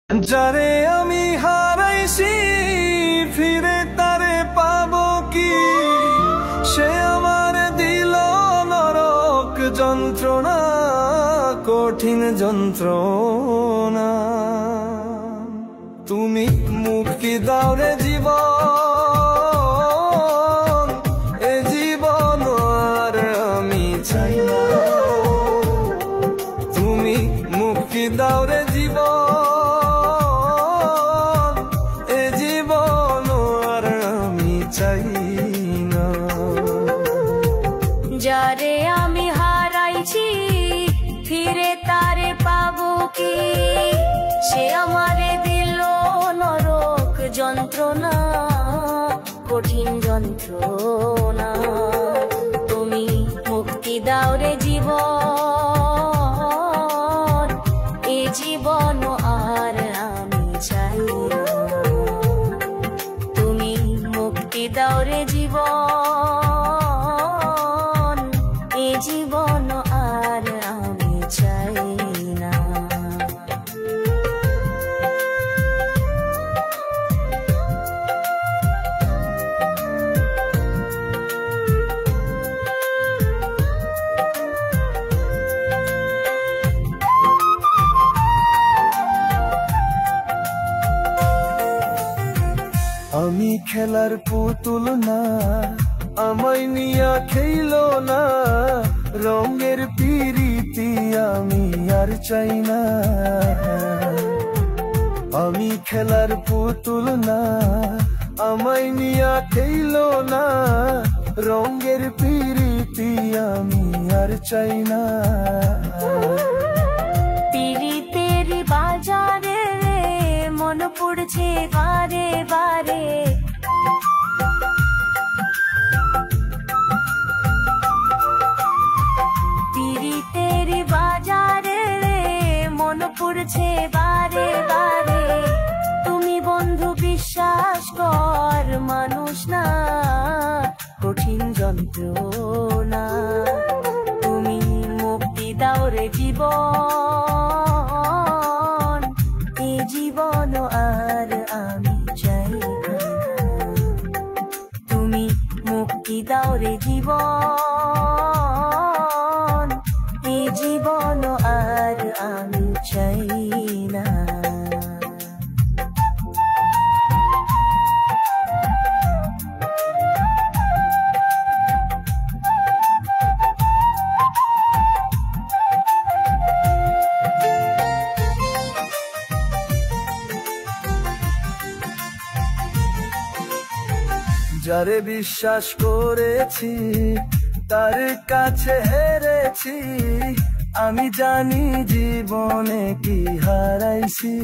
যারে আমি হারাইছি ফিরে তারে পাবো কি? সে আমার দিল নরক যন্ত্রণা, কঠিন যন্ত্রণা। তুমি মুক্তি দাও রে জীবন, এ জীবন আর আমি চাই না। তুমি মুক্তি দাও রে জীবন, যারে আমি হারাইছি ফিরে তারে পাবো কি? সে আমারে দিল নরক যন্ত্রণা, কঠিন যন্ত্রণা। তুমি মুক্তি দাও রে জীবন, এ জীবন আর আমি চাই না। তুমি মুক্তি দাও রে জীবন, এ জীবন আর আমি চাই না। আমি খেলার পুতুল না, আমায় নিয়া খেইলো না। রঙের পিরিতি আমি আর চাই না। আমি খেলার পুতুল না, আমায় নিয়া খেইলো না। রঙের পিরিতি আমি আর চাই না। পিরিতের বাজারে মন পড়ছে বারে বারে। পিরিতের বাজারে মন পড়ছে বারে বারে। তুমি বন্ধু বিশ্বাস কর, মানুষ না, কঠিন যন্ত্রণা। তুমি মুক্তি দাও রে জীবন, এ জীবন আর আমি চাই না। তুমি মুক্তি দাও রে জীবন, এ জীবন আর আমি চাই না। যারে বিশ্বাস করেছি তার কাছে হেরেছি। আমি জানি জীবনে কি হারাইছি।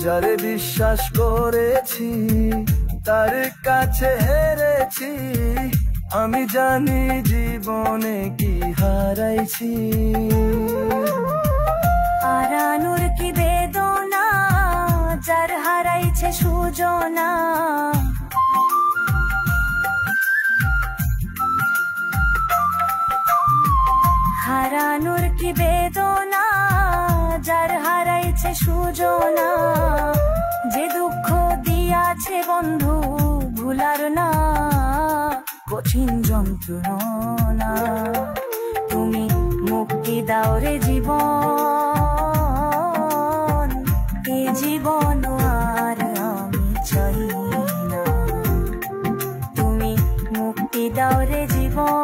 যারে বিশ্বাস করেছি তার কাছে হেরেছি। আমি জানি জীবনে কি হারাইছি। হারানোর কি বেদনা, যার হারাইছে সুজনা। হারানোর কি বেদনা, যার হারাইছে সুজনা। যে দুঃখ দিয়াছে বন্ধু ভুলার না, কঠিন যন্ত্রণা। তুমি মুক্তি দাও রে জীবন, এ জীবন আর আমি চাই না। তুমি মুক্তি দাও রে জীবন,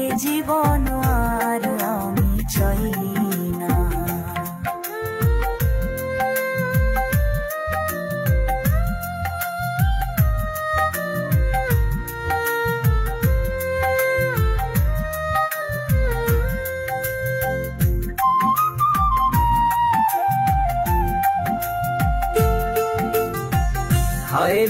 এ জীবন আর আমি চাই না। হায়